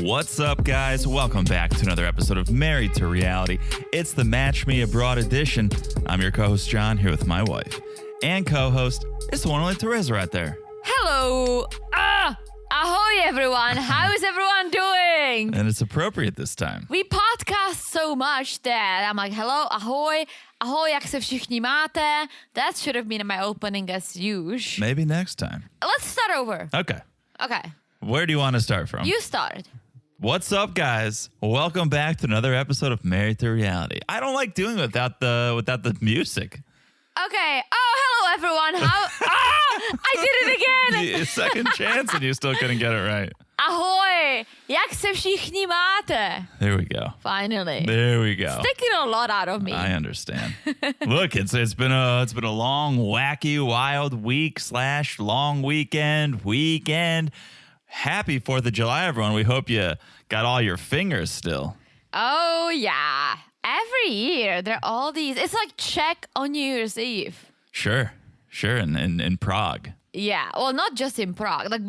What's up, guys? Welcome back to another episode of Married to Reality. It's the Match Me Abroad edition. I'm your co-host, John, here with my wife. And co-host, it's the one and only Teresa right there. Hello. Ahoy, everyone. How is everyone doing? And it's appropriate this time. We podcast so much that I'm like, hello, ahoy. Ahoy, jak se všichni máte? That should have been my opening as usual. Maybe next time. Let's start over. Okay. Okay. Where do you want to start from? You start. What's up, guys? Welcome back to another episode of Married to Reality. I don't like doing it without the music. Okay. Oh, hello, everyone. I did it again. Second chance and you still couldn't get it right. Ahoy, jak se všichni máte? There we go. Finally. There we go. Sticking a lot out of me. I understand. Look, it's been a long, wacky, wild week / long weekend. Happy 4th of July, everyone. We hope you got all your fingers still. Oh, yeah. Every year, there are all these. It's like Czech on New Year's Eve. Sure. In Prague. Yeah. Well, not just in Prague. Like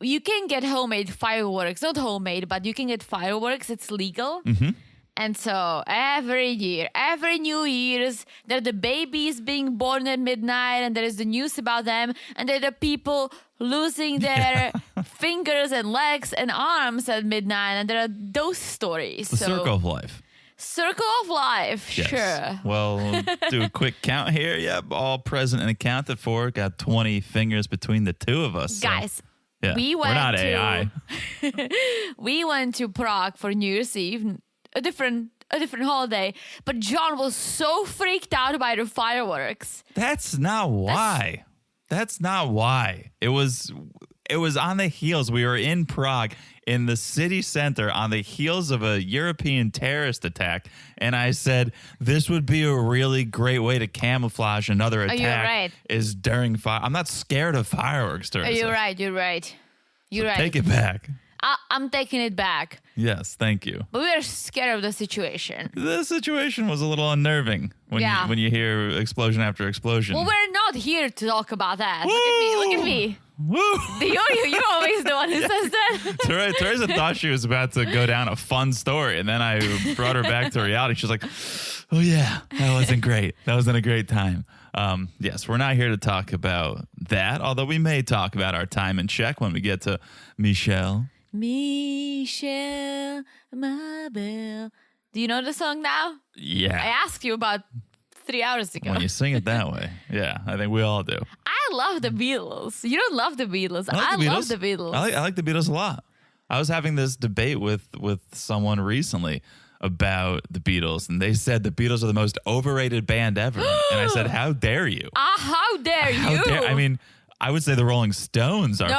you can get homemade fireworks. Not homemade, but you can get fireworks. It's legal. Mm-hmm. And so every year, every New Year's, there are the babies being born at midnight and there is the news about them. And there are the people losing their fingers and legs and arms at midnight. And there are those stories. The circle of life. Circle of life, Yes. sure. Well, we'll do a quick count here. Yep, all present and accounted for. Got 20 fingers between the two of us. Guys, yeah, we're not AI. We went to Prague for New Year's Eve, a different holiday, but John was so freaked out by the fireworks. That's not why. That's not why. It was on the heels. We were in Prague in the city center on the heels of a European terrorist attack. And I said, this would be a really great way to camouflage another attack. You're right. Is during fire. I'm not scared of fireworks, Teresa. You're right. You're right. Take it back. I'm taking it back. Yes, thank you. But we are scared of the situation. The situation was a little unnerving when you hear explosion after explosion. Well, we're not here to talk about that. Look at me. Woo! You're always the one who says that. Teresa thought she was about to go down a fun story, and then I brought her back to reality. She was like, oh, yeah, that wasn't great. That wasn't a great time. Yes, we're not here to talk about that, although we may talk about our time in Czech when we get to Michelle. Michelle, my belle. Do you know the song now? Yeah. I asked you about 3 hours ago. When you sing it that way. Yeah, I think we all do. I love the Beatles. You don't love the Beatles. I love the Beatles. I like the Beatles a lot. I was having this debate with someone recently about the Beatles, and they said the Beatles are the most overrated band ever. And I said, how dare you? How dare you? I mean, I would say the Rolling Stones are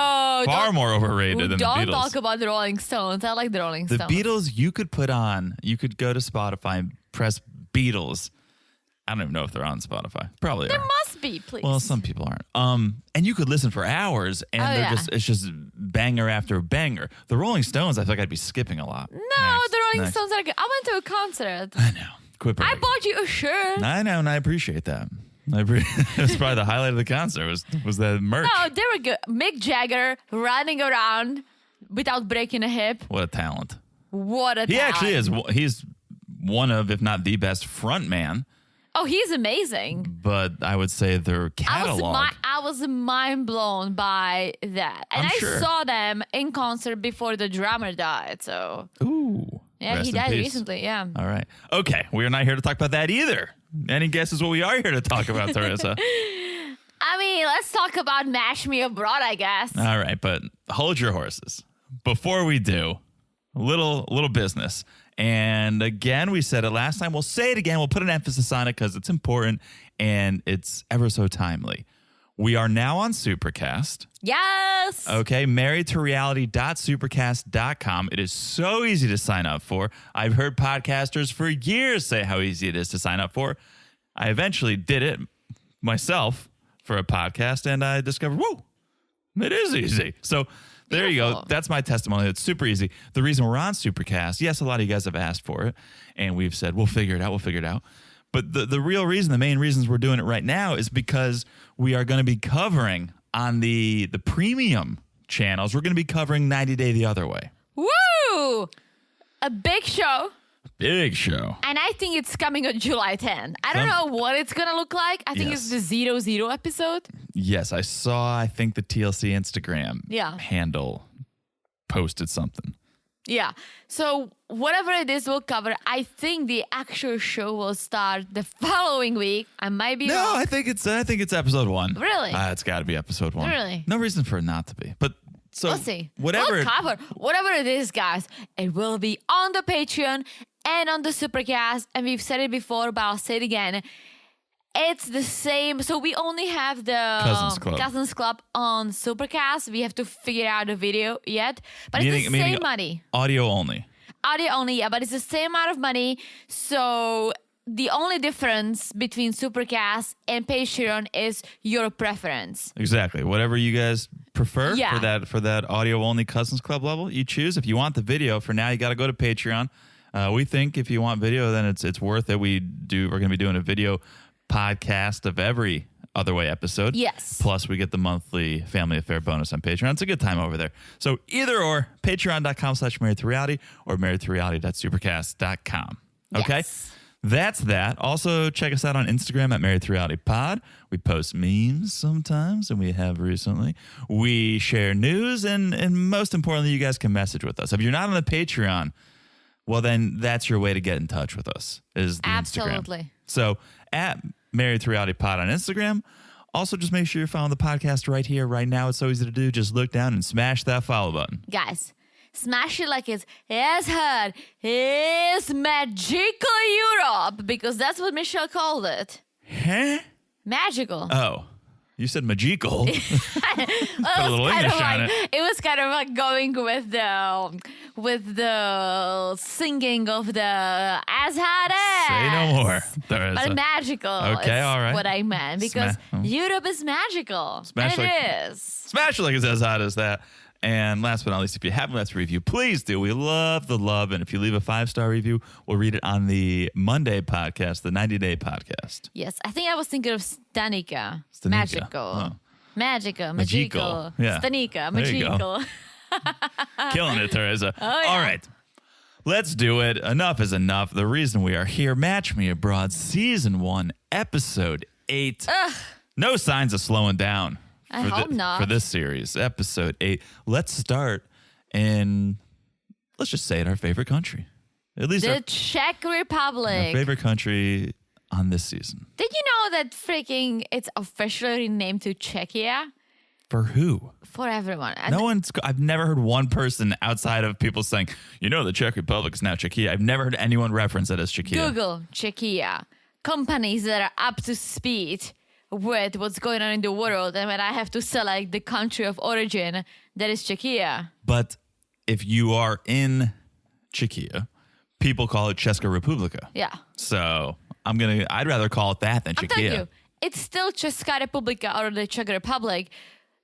far more overrated than the Beatles. Don't talk about the Rolling Stones. I like the Rolling Stones. The Beatles, you could go to Spotify and press Beatles. I don't even know if they're on Spotify. Probably there are. must be, please. Well, some people aren't. And you could listen for hours, and it's just banger after banger. The Rolling Stones, I feel like I'd be skipping a lot. No, the Rolling Stones are good. I went to a concert. I know. Quit bragging. I bought you a shirt. I know, and I appreciate that. It was probably the highlight of the concert was the merch. No, they were good. Mick Jagger running around without breaking a hip. What a talent. He actually is. He's one of, if not the best front man. Oh, he's amazing. But I would say their catalog. I was mind blown by that. And I saw them in concert before the drummer died. So. Ooh. Yeah, he died recently. Yeah. All right. Okay. We are not here to talk about that either. Any guesses what we are here to talk about, Teresa? I mean, let's talk about Match Me Abroad, I guess. All right. But hold your horses. Before we do, a little business. And again, we said it last time. We'll say it again. We'll put an emphasis on it because it's important and it's ever so timely. We are now on Supercast. Yes. Okay, marriedtoreality.supercast.com. It is so easy to sign up for. I've heard podcasters for years say how easy it is to sign up for. I eventually did it myself for a podcast, and I discovered, whoa, it is easy. So there you go. That's my testimony. It's super easy. The reason we're on Supercast, yes, a lot of you guys have asked for it, and we've said, we'll figure it out. But the real reason, the main reasons we're doing it right now is because we are going to be covering on the premium channels. We're going to be covering 90 Day the Other Way. Woo! A big show. Big show. And I think it's coming on July 10th. I don't know what it's going to look like. I think it's the 0-0 episode. Yes, I saw, I think the TLC Instagram handle posted something. Yeah. So whatever it is, we'll cover. I think the actual show will start the following week. I might be wrong. I think it's episode 1. Really? It's got to be episode 1. Really? No reason for it not to be. But so We'll see. Whatever. We'll cover whatever it is, guys. It will be on the Patreon and on the Supercast. And we've said it before, but I'll say it again. It's the same. So we only have the Cousins Club on Supercast. We have to figure out the video yet. But it's the same money. Audio only. Audio only, yeah. But it's the same amount of money. So the only difference between Supercast and Patreon is your preference. Exactly. Whatever you guys prefer for that audio only Cousins Club level, you choose. If you want the video, for now you got to go to Patreon. We think if you want video, then it's worth it. We're going to be doing a video podcast of every Other Way episode. Yes. Plus, we get the monthly Family Affair bonus on Patreon. It's a good time over there. So either or, patreon.com/marriedtoreality or marriedtoreality.supercast.com. Okay? Yes. That's that. Also, check us out on Instagram at Married to Reality Pod. We post memes sometimes, and we have recently. We share news, and most importantly, you guys can message with us. If you're not on the Patreon, well, then that's your way to get in touch with us, is the Absolutely. Instagram. So at Married to Reality Pod on Instagram. Also, just make sure you're following the podcast right here, right now. It's so easy to do. Just look down and smash that follow button. Guys, smash it like it's heard. It's magical Europe, because that's what Michelle called it. Huh? Magical. Oh, you said magical. Put a little English on it. It was kind of like going with the singing of the as hard as. Say no more. But magical. Okay, all right. What I meant, because Europe is magical. Smash and like, it is. Smash it like it's as hot as that. And last but not least, if you haven't left a review, please do. We love the love. And if you leave a 5-star review, we'll read it on the Monday podcast, the 90 Day podcast. Yes, I think I was thinking of Stanika. Stanika. Magical. Oh. Magical. Yeah. Stanika. There you go. Magical. Killing it, Teresa. Oh, yeah. All right. Let's do it. Enough is enough. The reason we are here, Match Me Abroad, Season 1, Episode 8. Ugh. No signs of slowing down. I hope not. For this series, Episode 8. Let's start in, let's just say it, our favorite country. At least the Czech Republic. our favorite country on this season. Did you know that freaking it's officially renamed to Czechia? For who? For everyone. No one's. I've never heard one person outside of people saying, the Czech Republic is now Czechia. I've never heard anyone reference it as Czechia. Google Czechia. Companies that are up to speed with what's going on in the world, and when I have to select the country of origin, that is Czechia. But if you are in Czechia, people call it Česká republika. Yeah. So I'd rather call it that than I'm Czechia. telling you, it's still Česká republika or the Czech Republic.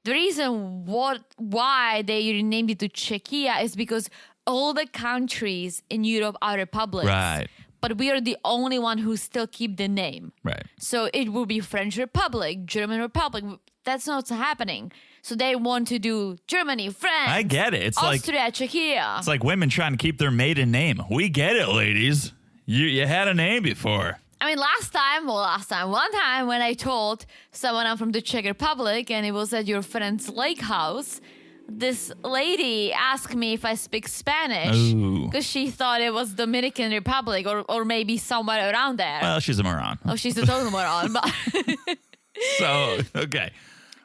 The reason why they renamed it to Czechia is because all the countries in Europe are republics. Right. But we are the only one who still keep the name. Right. So it will be French Republic, German Republic. That's not havpening. So they want to do Germany, France. I get it. It's Austria, Czechia. It's like women trying to keep their maiden name. We get it, ladies. You had a name before. I mean, one time when I told someone I'm from the Czech Republic and it was at your friend's lake house, this lady asked me if I speak Spanish because she thought it was Dominican Republic or maybe somewhere around there. Well, she's a moron. Oh, she's a total moron. But So, okay.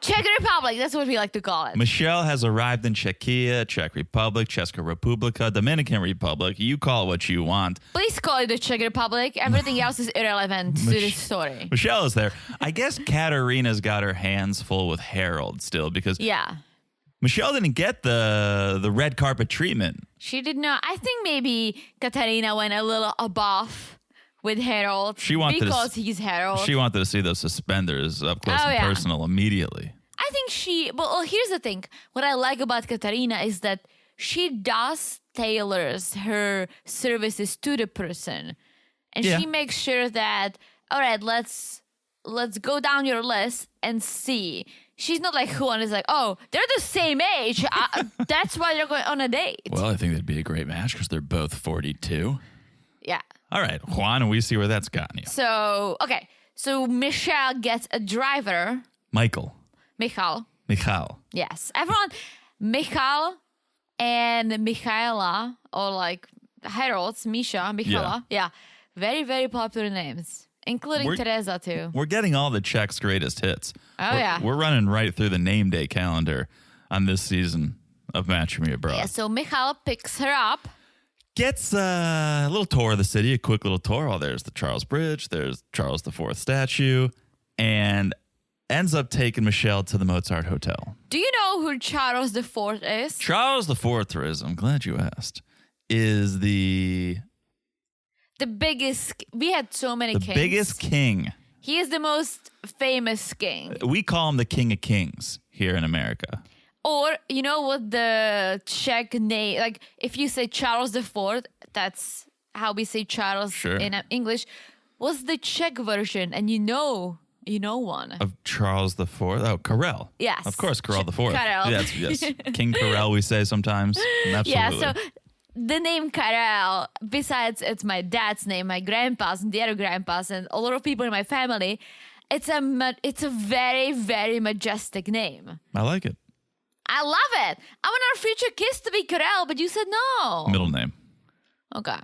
Czech Republic, that's what we like to call it. Michelle has arrived in Czechia, Czech Republic, Česká republika, Dominican Republic. You call it what you want. Please call it the Czech Republic. Everything else is irrelevant to this story. Michelle is there. I guess Katarina's got her hands full with Harold still because Michelle didn't get the red carpet treatment. She did not. I think maybe Katarina went a little above with Harold because he's Harold. She wanted to see those suspenders up close and personal immediately. I think here's the thing. What I like about Katarina is that she does tailors her services to the person. And she makes sure that, all right, let's let's go down your list and see. She's not like Juan is like, oh, they're the same age. That's why they're going on a date. Well, I think that'd be a great match because they're both 42. Yeah. All right, Juan, and we see where that's gotten you. So, okay. So Michelle gets a driver. Michael. Michal. Yes. Everyone, Michal and Michaela, or like Heralds, Misha, Michala. Yeah. Very, very popular names, including Teresa too. We're getting all the Czech's greatest hits. Oh, We're running right through the name day calendar on this season of Matrimony Abroad. Yeah, so Michal picks her up. Gets a little tour of the city, a quick little tour. Oh, there's the Charles Bridge, there's Charles IV statue, and ends up taking Michelle to the Mozart Hotel. Do you know who Charles IV is? Charles IV is, I'm glad you asked, is the biggest. We had so many kings. The biggest king. He is the most famous king. We call him the King of Kings here in America. Or, you know what the Czech name, like if you say Charles IV, that's how we say Charles in English. What's the Czech version? And you know one. Of Charles IV? Oh, Karel. Yes. Of course, Karel IV. Karel. Yes. King Karel, we say sometimes. Absolutely. Yeah, so the name Karel, besides it's my dad's name, my grandpa's and the other grandpa's and a lot of people in my family, it's a very, very majestic name. I like it. I love it. I want our future kids to be Karel, but you said no. Middle name. Okay.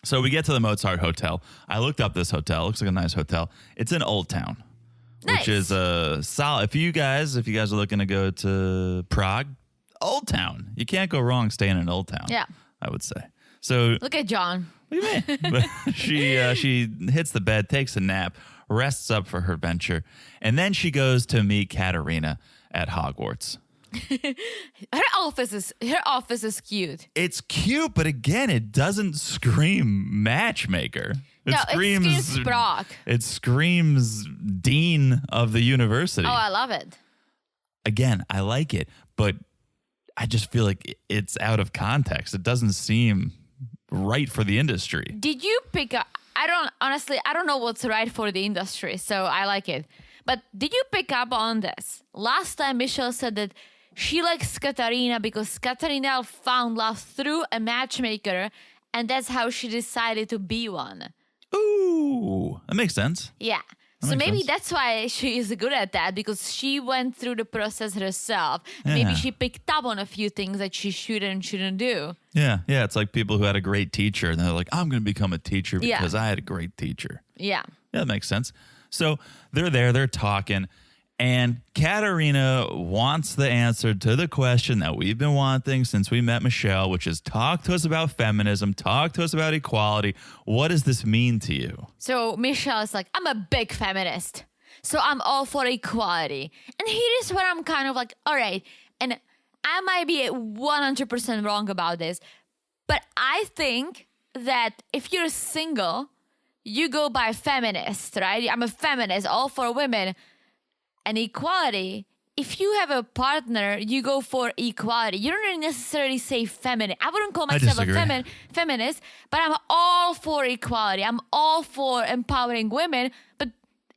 So we get to the Mozart Hotel. I looked up this hotel. Looks like a nice hotel. It's in Old Town, which is a solid. If you guys are looking to go to Prague, Old Town. You can't go wrong staying in Old Town. Yeah. I would say. So look at John. Look at me. But she hits the bed, takes a nap, rests up for her venture, and then she goes to meet Katerina at Hogwarts. Her office is cute. It's cute, but again, it doesn't scream matchmaker. It screams Prague. It screams dean of the university. Oh, I love it. Again, I like it, but I just feel like it's out of context. It doesn't seem right for the industry. Did you pick up? I don't know what's right for the industry, so I like it. But did you pick up on this? Last time Michelle said that she likes Katarina because Katarina found love through a matchmaker, and that's how she decided to be one. Ooh, that makes sense. Yeah. So maybe that's why she is good at that, because she went through the process herself. Yeah. Maybe she picked up on a few things that she shouldn't do. Yeah. It's like people who had a great teacher and they're like, I'm going to become a teacher because I had a great teacher. Yeah. Yeah, that makes sense. So they're there, they're talking, and Katerina wants the answer to the question that we've been wanting since we met Michelle, which is talk to us about feminism, talk to us about equality. What does this mean to you? So Michelle is like, I'm a big feminist, so I'm all for equality. And here is where I'm kind of like, all right, and I might be 100% wrong about this, but I think that if you're single, you go by feminist, right? I'm a feminist, all for women. And equality, if you have a partner, you go for equality. You don't necessarily say feminine. I wouldn't call myself a feminist, but I'm all for equality. I'm all for empowering women, but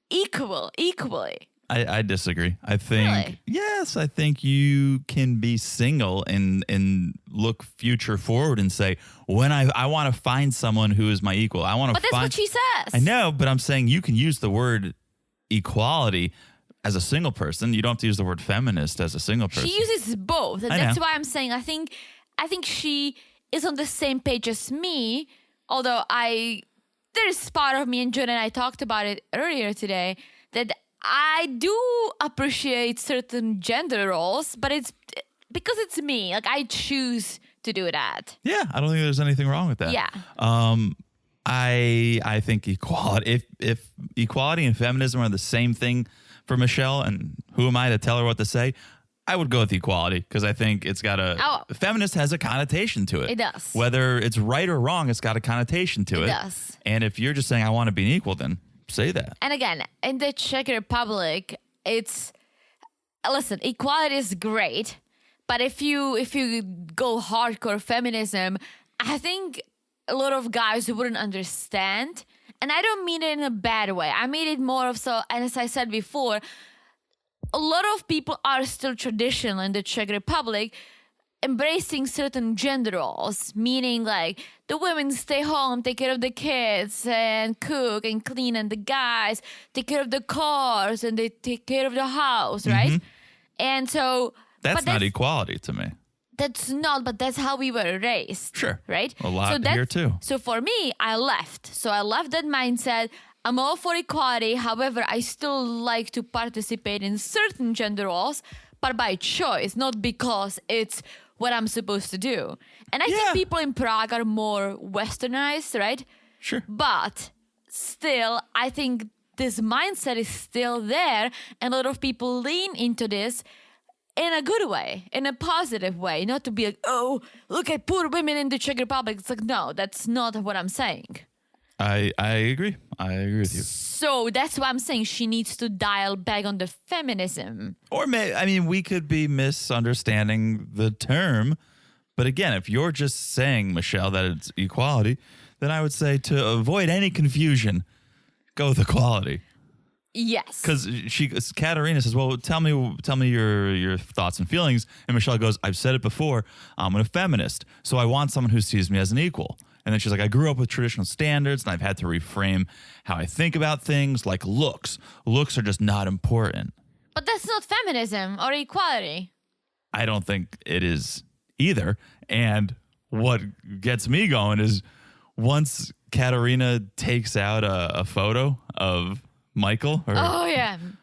equally. I disagree. I think, yes, I think you can be single and look future forward and say, when I want to find someone who is my equal. But that's what she says. I know, but I'm saying you can use the word equality as a single person. You don't have to use the word feminist as a single person. She uses both. And that's why I'm saying I think she is on the same page as me, although there's part of me, and John and I talked about it earlier today, that I do appreciate certain gender roles, but it's because it's me. Like, I choose to do that. Yeah, I don't think there's anything wrong with that. Yeah. I think equality, if equality and feminism are the same thing for Michelle, and who am I to tell her what to say? I would go with equality because I think it's got feminist has a connotation to it. It does. Whether it's right or wrong, it's got a connotation to it. It does. And if you're just saying I want to be an equal, then say that. And again, in the Czech Republic, listen, equality is great, but if you go hardcore feminism, I think a lot of guys wouldn't understand. And I don't mean it in a bad way. I mean it more of so, and as I said before, a lot of people are still traditional in the Czech Republic, embracing certain gender roles, meaning like the women stay home, take care of the kids and cook and clean, and the guys take care of the cars and they take care of the house, right? And so That's not equality to me. That's not, but that's how we were raised. Sure. Right? A lot here too. So for me, I left. So I left that mindset. I'm all for equality. However, I still like to participate in certain gender roles, but by choice, not because it's what I'm supposed to do. And I think people in Prague are more westernized, right? Sure. But still, I think this mindset is still there, and a lot of people lean into this in a good way, in a positive way, not to be like, oh, look at poor women in the Czech Republic. It's like, no, that's not what I'm saying. I agree. I agree with you. So that's why I'm saying she needs to dial back on the feminism. Or we could be misunderstanding the term. But again, if you're just saying, Michelle, that it's equality, then I would say to avoid any confusion, go with equality. Yes. Because Katerina says, well, tell me your thoughts and feelings. And Michelle goes, I've said it before, I'm a feminist. So I want someone who sees me as an equal. And then she's like, I grew up with traditional standards and I've had to reframe how I think about things like looks. Looks are just not important. But that's not feminism or equality. I don't think it is either. And what gets me going is once Katerina takes out a photo of Michael or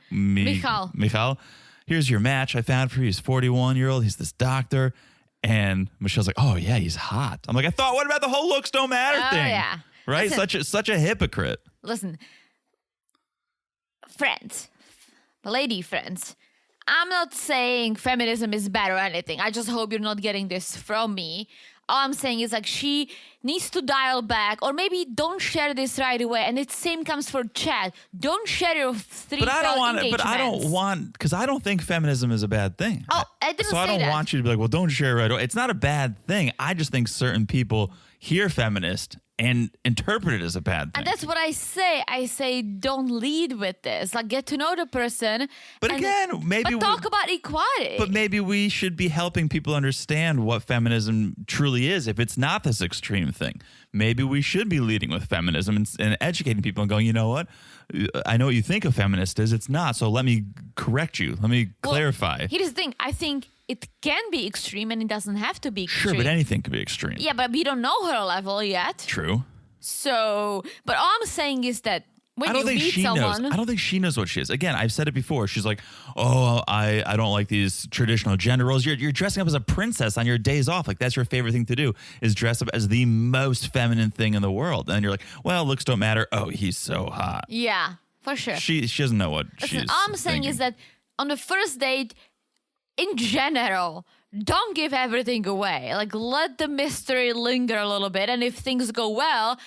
Michal, here's your match I found for you. He's 41-year-old. He's this doctor. And Michelle's like, oh, yeah, he's hot. I'm like, what about the whole looks don't matter thing? Yeah. Right? Listen, such a hypocrite. Listen, friends, lady friends, I'm not saying feminism is bad or anything. I just hope you're not getting this from me. All I'm saying is like she needs to dial back, or maybe don't share this right away. And the same comes for Chad. Don't share your failed engagements. But I don't want, because I don't think feminism is a bad thing. Oh, I didn't say that. So I don't want you to be like, well, don't share it right away. It's not a bad thing. I just think certain people hear feminist and interpret it as a bad thing. And that's what I say. I say don't lead with this. Like get to know the person. But again, maybe talk about equality. But maybe we should be helping people understand what feminism truly is. If it's not this extreme thing, maybe we should be leading with feminism and educating people and going, you know what? I know what you think a feminist is. It's not. So let me correct you. Let me clarify. Here's the thing. I think it can be extreme and it doesn't have to be extreme. Sure, but anything can be extreme. Yeah, but we don't know her level yet. True. So, but all I'm saying is that when I don't you think meet she someone... knows. I don't think she knows what she is. Again, I've said it before. She's like, oh, I don't like these traditional gender roles. You're dressing up as a princess on your days off. Like that's your favorite thing to do is dress up as the most feminine thing in the world. And you're like, well, looks don't matter. Oh, he's so hot. Yeah, for sure. She doesn't know what she's all I'm saying is that on the first date, in general, don't give everything away. Like let the mystery linger a little bit. And if things go well,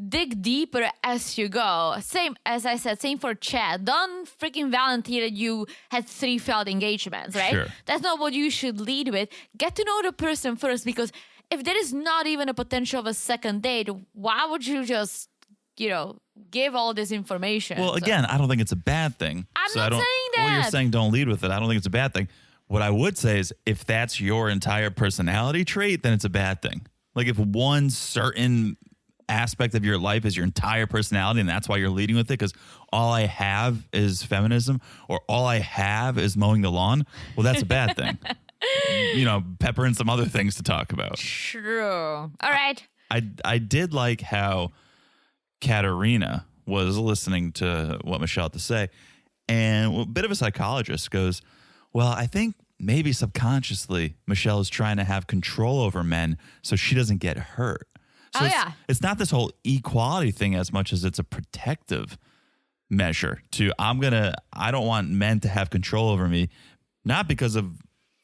dig deeper as you go. Same, as I said, same for Chad. Don't freaking volunteer that you had 3 failed engagements, right? Sure. That's not what you should lead with. Get to know the person first, because if there is not even a potential of a second date, why would you just, give all this information? Well, again, I don't think it's a bad thing. I'm not saying that. Well, you're saying don't lead with it. I don't think it's a bad thing. What I would say is if that's your entire personality trait, then it's a bad thing. Like if one certain aspect of your life is your entire personality and that's why you're leading with it because all I have is feminism or all I have is mowing the lawn, well, that's a bad thing. Pepper in some other things to talk about. True. All right. I did like how Katerina was listening to what Michelle had to say, and a bit of a psychologist goes, well, I think maybe subconsciously Michelle is trying to have control over men so she doesn't get hurt. So it's not this whole equality thing as much as it's a protective measure to I don't want men to have control over me, not because of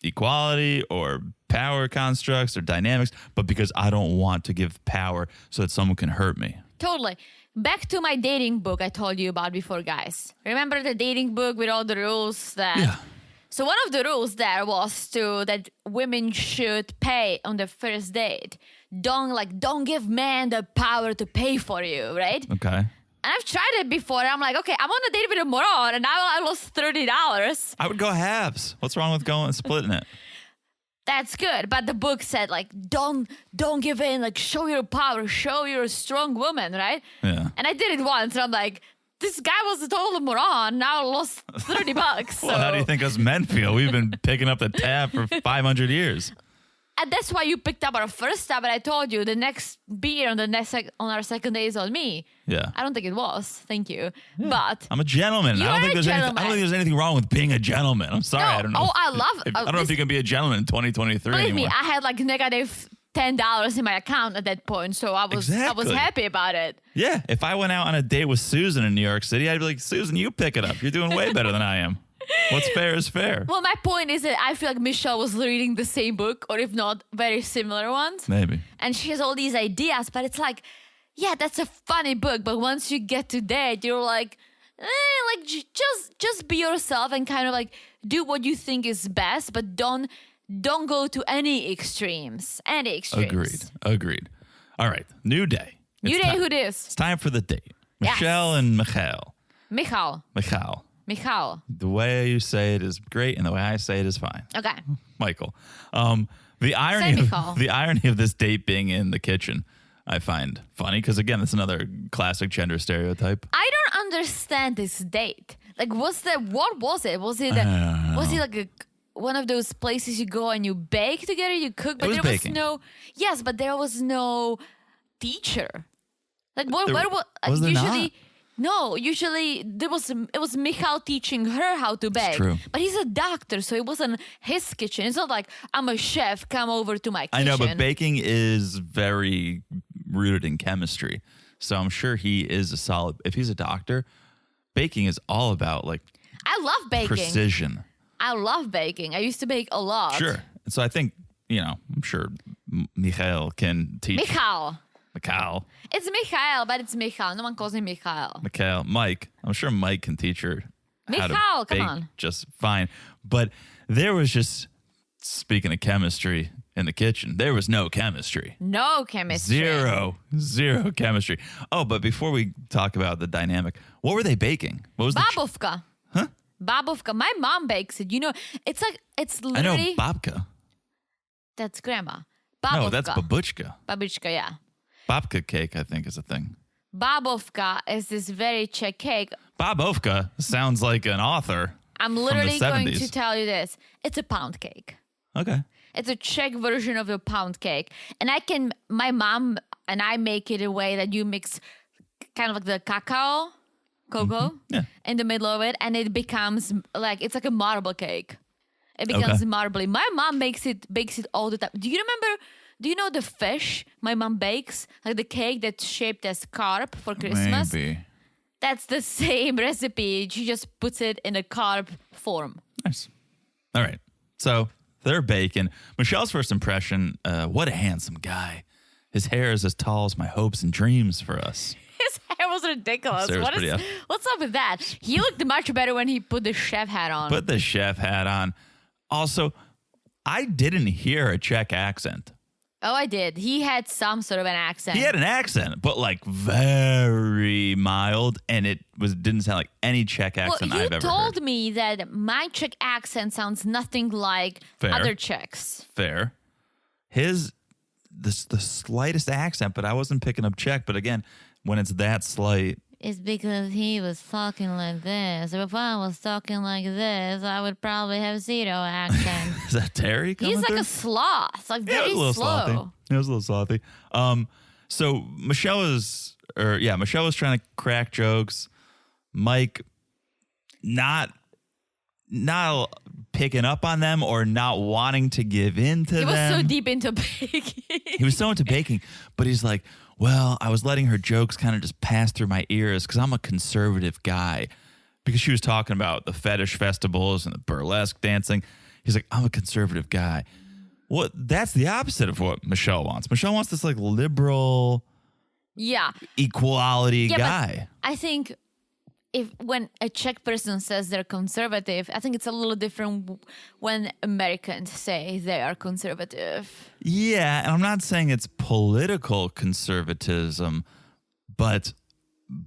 equality or power constructs or dynamics, but because I don't want to give power so that someone can hurt me. Totally. Back to my dating book I told you about before, guys. Remember the dating book with all the rules that... Yeah. So one of the rules there was that women should pay on the first date. Don't give men the power to pay for you, right? Okay. And I've tried it before. And I'm like, okay, I'm on a date with a moron, and now I lost $30. I would go halves. What's wrong with going and splitting it? That's good. But the book said, like, don't give in. Like, show your power. Show you're a strong woman, right? Yeah. And I did it once, and I'm like, this guy was a total moron. Now I lost $30. So. Well, how do you think us men feel? We've been picking up the tab for 500 years. And that's why you picked up our first tab, and I told you the next beer on our second day is on me. Yeah. I don't think it was. Thank you. But I'm a gentleman. You I don't are think a there's anything. I gentleman. don't think there's anything wrong with being a gentleman. I'm sorry. No. I don't know. Oh, I love. I don't know if you can be a gentleman in 2023 Believe me, anymore. I had like negative $10 in my account at that point, so I was Exactly. happy about it. Yeah. If I went out on a date with Susan in New York City, I'd be like, Susan, you pick it up. You're doing way better than I am. What's fair is fair. Well, my point is that I feel like Michelle was reading the same book, or if not, very similar ones. Maybe. And she has all these ideas, but it's like, yeah, that's a funny book. But once you get to that, you're like, like just be yourself and kind of like do what you think is best, but don't go to any extremes. Any extremes. Agreed. All right. New day. New It's day, time. who this? It's time for the date. Yes. Michelle and Michael. Michal. The way you say it is great, and the way I say it is fine. Okay. Michael. The irony Michael. the irony of this date being in the kitchen, I find funny because again, it's another classic gender stereotype. I don't understand this date. Like, what was it? Was it like one of those places you go and you bake together, you cook, but was there baking. but there was no teacher. Like, what Was there usually not? No, usually it was Michal teaching her how to bake. true. But he's a doctor, so it wasn't his kitchen. It's not like I'm a chef, come over to my kitchen. I know, but baking is very rooted in chemistry. So I'm sure he is if he's a doctor, baking is all about like I love baking. precision. I love baking. I used to bake a lot. Sure. And so I think, I'm sure Michael can teach. Michal. It's Michael, but it's Michal. No one calls him Michal. Mike. I'm sure Mike can teach her how to Michal, come bake on. just fine. But there was just, speaking of chemistry in the kitchen, there was no chemistry. No chemistry. Zero chemistry. Oh, but before we talk about the dynamic, what were they baking? What was Babovka. Huh? Babovka. My mom bakes it. It's I know literally. babka. That's grandma. Babovka. No, that's babushka. Babushka, yeah. Babka cake, I think, is a thing. Babovka is this very Czech cake. Babovka sounds like an author. I'm from literally the going 70s. to tell you this. It's a pound cake. Okay. It's a Czech version of the pound cake. And my mom and I make it a way that you mix kind of like the cocoa Yeah. in the middle of it. And it becomes it's like a marble cake. It becomes marbly. My mom bakes it all the time. Do you know the fish my mom bakes? Like the cake that's shaped as carp for Christmas? Maybe. That's the same recipe. She just puts it in a carp form. Nice. All right. So they're baking. Michelle's first impression, what a handsome guy. His hair is as tall as my hopes and dreams for us. His hair was ridiculous. His hair was pretty up. What's up with that? He looked much better when he put the chef hat on. Put the chef hat on. Also, I didn't hear a Czech accent. Oh, I did. He had some sort of an accent. He had an accent, but like very mild, and it didn't sound like any Czech accent I've ever heard. You told me that my Czech accent sounds nothing like Fair. other Czechs. Fair. The slightest accent, but I wasn't picking up Czech. But again, when it's that slight, It's because he was talking like this. If I was talking like this, I would probably have zero accent. is that Terry coming He's like through? a sloth, like Yeah, it very was a little slow. slothy. It was a little slothy. So Michelle was trying to crack jokes. Mike not picking up on them or not wanting to give in to He them. was so deep into baking. He was so into baking, but he's like, well, I was letting her jokes kind of just pass through my ears because I'm a conservative guy. Because she was talking about the fetish festivals and the burlesque dancing. He's like, I'm a conservative guy. That's the opposite of what Michelle wants. Michelle wants this like liberal Yeah. equality Yeah, guy. but I think when a Czech person says they're conservative, I think it's a little different when Americans say they are conservative. Yeah, and I'm not saying it's political conservatism, but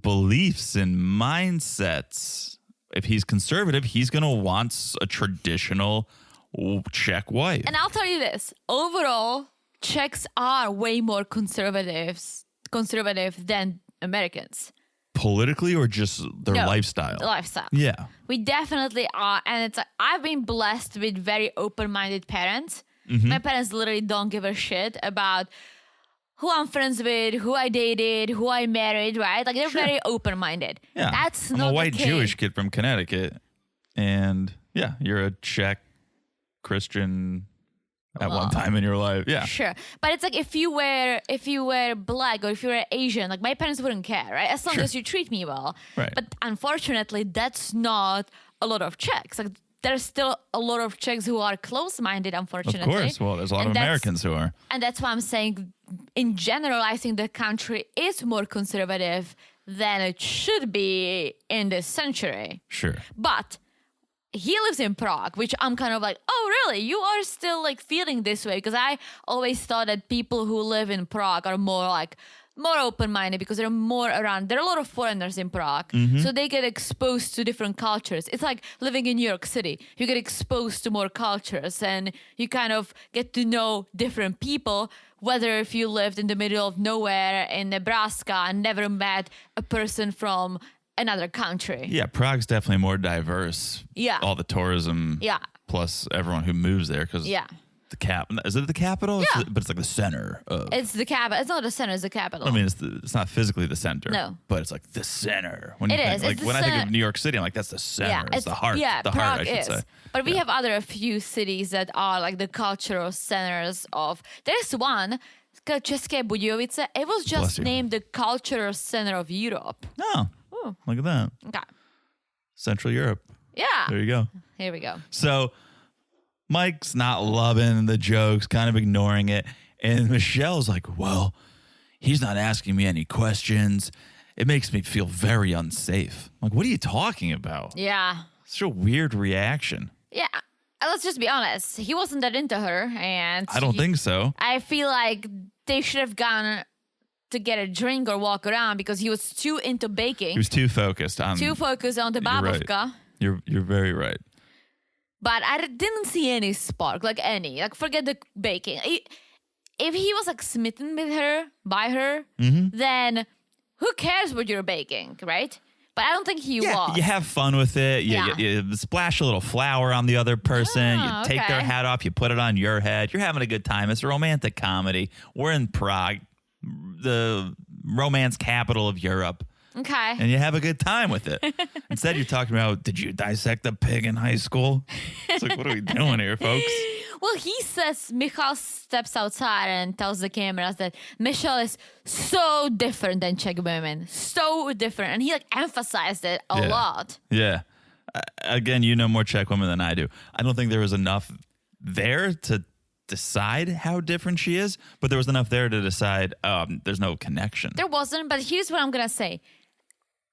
beliefs and mindsets. If he's conservative, he's going to want a traditional Czech wife. And I'll tell you this. Overall, Czechs are way more conservative than Americans. Politically or just their No, lifestyle? Lifestyle. Yeah. We definitely are. And it's like, I've been blessed with very open-minded parents. Mm-hmm. My parents literally don't give a shit about who I'm friends with, who I dated, who I married, right? Like, they're very open-minded. Yeah. That's I'm not a white the case. Jewish kid from Connecticut. And yeah, you're a Czech Christian at one time in your life. Yeah. Sure. But it's like if you were black or if you were Asian, like my parents wouldn't care, right? As long as you treat me well. Right. But unfortunately, that's not a lot of Czechs. Like there's still a lot of Czechs who are close-minded, unfortunately. Of course. Well, there's a lot of Americans who are. And that's why I'm saying, in general, I think the country is more conservative than it should be in this century. Sure. But he lives in Prague, which I'm kind of like, oh, really? You are still like feeling this way? Because I always thought that people who live in Prague are more open-minded because they're more around. There are a lot of foreigners in Prague, so they get exposed to different cultures. It's like living in New York City. You get exposed to more cultures and you kind of get to know different people, whether if you lived in the middle of nowhere in Nebraska and never met a person from another country. Yeah, Prague's definitely more diverse. Yeah. All the tourism. Yeah. Plus everyone who moves there because is it the capital? Yeah. But it's like the center of. It's the capital. It's not the center, it's the capital. I mean, it's not physically the center. No. But it's like the center. When you It think, is. like It's the when I think center. of New York City, I'm like, that's the center. Yeah, it's the heart. Yeah, the Prague heart, I should is. say. But we have other few cities that are like the cultural centers of. There's one, České Budějovice. It was Bless just you. named the cultural center of Europe. Oh, look at that. Okay. Central Europe. Yeah. There you go. Here we go. So Mike's not loving the jokes, kind of ignoring it. And Michelle's like, well, he's not asking me any questions. It makes me feel very unsafe. I'm like, what are you talking about? Yeah. Such a weird reaction. Yeah. Let's just be honest. He wasn't that into her, and I don't think so. I feel like they should have gone to get a drink or walk around because he was too into baking. He was too focused on. Too focused on the babovka. You're very right. But I didn't see any spark, like any. Like, forget the baking. If he was like smitten with her, by her, then who cares what you're baking, right? But I don't think he was. You have fun with it. You splash a little flour on the other person. You take their okay. hat off. You put it on your head. You're having a good time. It's a romantic comedy. We're in Prague, the romance capital of Europe. Okay. And you have a good time with it. Instead, you're talking about, did you dissect a pig in high school? It's like, what are we doing here, folks? Well, he says, Michal steps outside and tells the cameras that Michelle is so different than Czech women. So different. And he like emphasized it a lot. Yeah. Again, you know more Czech women than I do. I don't think there was enough there to decide how different she is, but there was enough there to decide there's no connection. There wasn't, but here's what I'm going to say.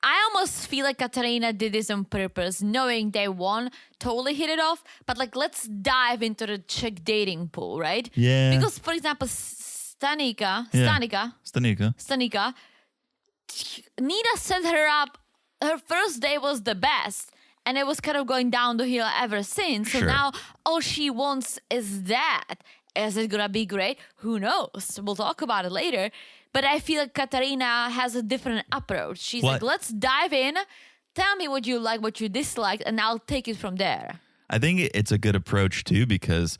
I almost feel like Katarina did this on purpose, knowing they won't totally hit it off. But like, let's dive into the Czech dating pool, right? Yeah. Because, for example, Stanika, Nina set her up. Her first day was the best, and it was kind of going down the hill ever since. So Sure. now all she wants is that. Is it gonna be great? Who knows? We'll talk about it later. But I feel like Katarina has a different approach. She's like, let's dive in. Tell me what you like, what you dislike, and I'll take it from there. I think it's a good approach, too, because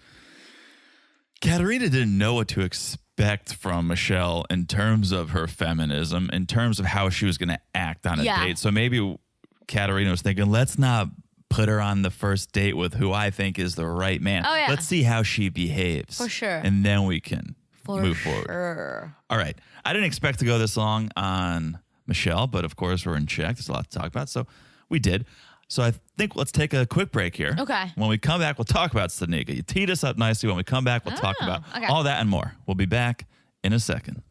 Katarina didn't know what to expect from Michelle in terms of her feminism, in terms of how she was going to act on a date. So maybe Katarina was thinking, let's not put her on the first date with who I think is the right man. Oh, yeah. Let's see how she behaves. For sure. And then we can move forward. Sure. All right. I didn't expect to go this long on Michelle, but of course we're in Czech. There's a lot to talk about. So we did. So I think let's take a quick break here. Okay. When we come back, we'll talk about Stanika. You teed us up nicely. When we come back, we'll talk about all that and more. We'll be back in a second.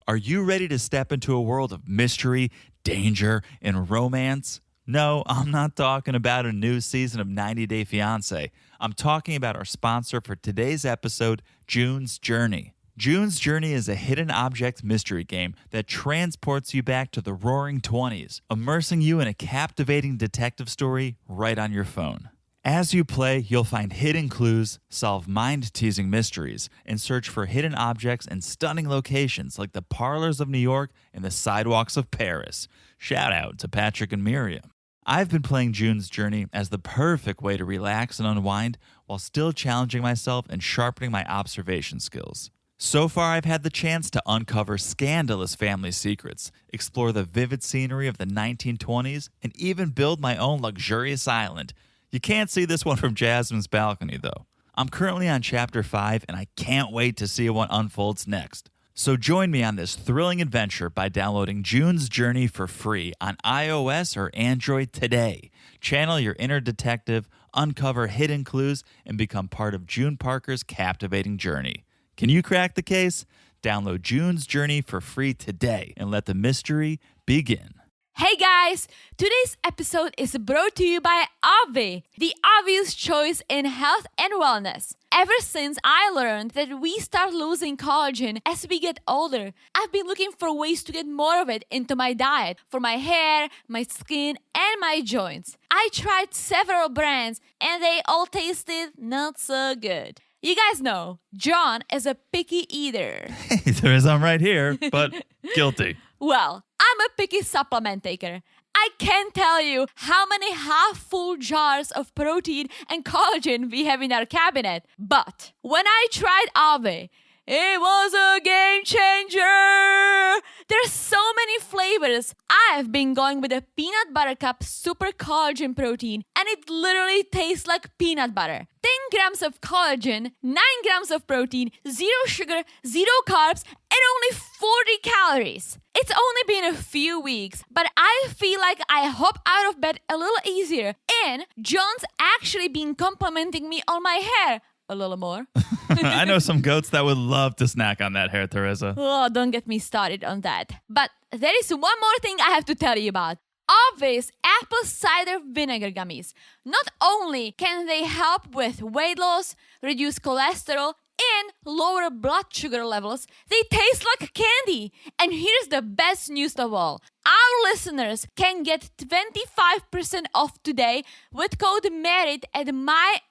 Are you ready to step into a world of mystery, danger, and romance? No, I'm not talking about a new season of 90 Day Fiancé. I'm talking about our sponsor for today's episode, June's Journey. June's Journey is a hidden object mystery game that transports you back to the roaring 20s, immersing you in a captivating detective story right on your phone. As you play, you'll find hidden clues, solve mind-teasing mysteries, and search for hidden objects in stunning locations like the parlors of New York and the sidewalks of Paris. Shout out to Patrick and Miriam. I've been playing June's Journey as the perfect way to relax and unwind while still challenging myself and sharpening my observation skills. So far, I've had the chance to uncover scandalous family secrets, explore the vivid scenery of the 1920s, and even build my own luxurious island. You can't see this one from Jasmine's balcony, though. I'm currently on Chapter 5, and I can't wait to see what unfolds next. So join me on this thrilling adventure by downloading June's Journey for free on iOS or Android today. Channel your inner detective, uncover hidden clues, and become part of June Parker's captivating journey. Can you crack the case? Download June's Journey for free today and let the mystery begin. Hey guys! Today's episode is brought to you by Ave, the obvious choice in health and wellness. Ever since I learned that we start losing collagen as we get older, I've been looking for ways to get more of it into my diet for my hair, my skin, and my joints. I tried several brands and they all tasted not so good. You guys know, John is a picky eater. Hey, there is I'm right here, but guilty. Well, I'm a picky supplement taker. I can't tell you how many half-full jars of protein and collagen we have in our cabinet. But when I tried Ave, it was a game changer! There's so many flavors. I've been going with a peanut butter cup super collagen protein, and it literally tastes like peanut butter. 10 grams of collagen, 9 grams of protein, 0 sugar, 0 carbs, and only 40 calories. It's only been a few weeks, but I feel like I hop out of bed a little easier, and John's actually been complimenting me on my hair a little more. I know some goats that would love to snack on that hair, Teresa. Oh, don't get me started on that. But there is one more thing I have to tell you about. Always apple cider vinegar gummies. Not only can they help with weight loss, reduce cholesterol, and lower blood sugar levels, they taste like candy. And here's the best news of all. Our listeners can get 25% off today with code MERIT at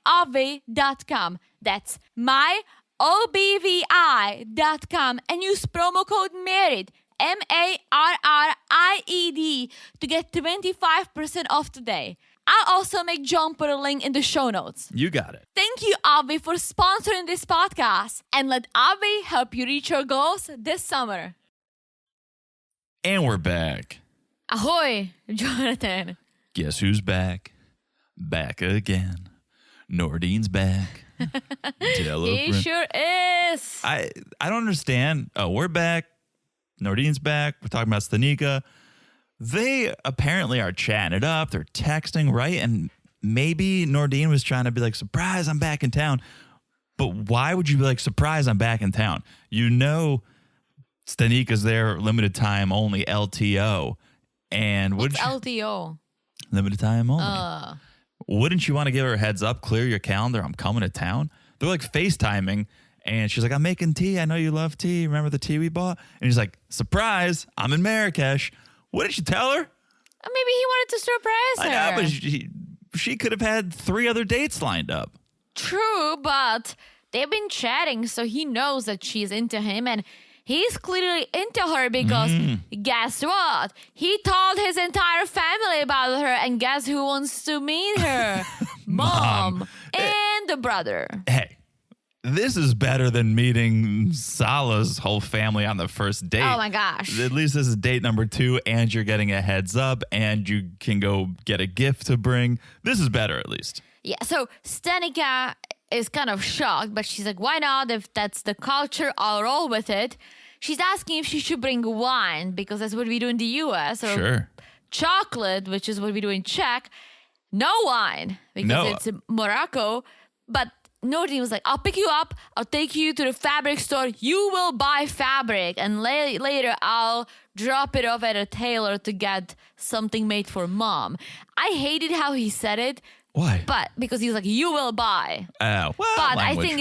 myave.com. That's myobvi.com and use promo code MERIT, MERRIED, to get 25% off today. I'll also make John put a link in the show notes. You got it. Thank you, Avi, for sponsoring this podcast. And let Avi help you reach your goals this summer. And we're back. Ahoy, Jonathan. Guess who's back? Back again. Nouredine's back. He sure is. I don't understand. Oh, we're back. Nouredine's back. We're talking about Stanika. They apparently are chatting it up. They're texting, right? And maybe Noureddine was trying to be like, surprise, I'm back in town. But why would you be like, surprise, I'm back in town? You know Stanika's there, limited time only, LTO. And What's LTO? Limited time only. Wouldn't you want to give her a heads up, clear your calendar, I'm coming to town? They're like FaceTiming. And she's like, I'm making tea. I know you love tea. Remember the tea we bought? And he's like, surprise, I'm in Marrakesh. What did you tell her? Maybe he wanted to surprise her. I know, but she could have had 3 other dates lined up. True, but they've been chatting, so he knows that she's into him, and he's clearly into her because guess what? He told his entire family about her, and guess who wants to meet her? Mom and the brother. Hey. This is better than meeting Salah's whole family on the first date. Oh my gosh. At least this is date number 2 and you're getting a heads up and you can go get a gift to bring. This is better at least. Yeah, so Stanika is kind of shocked, but she's like, why not? If that's the culture, I'll roll with it. She's asking if she should bring wine because that's what we do in the US. Or sure. Chocolate, which is what we do in Czech. No wine because it's Morocco. But Noureddine was like, I'll pick you up. I'll take you to the fabric store. You will buy fabric. And later I'll drop it off at a tailor to get something made for mom. I hated how he said it. Why? But because he was like, you will buy. Oh, well, but language. I think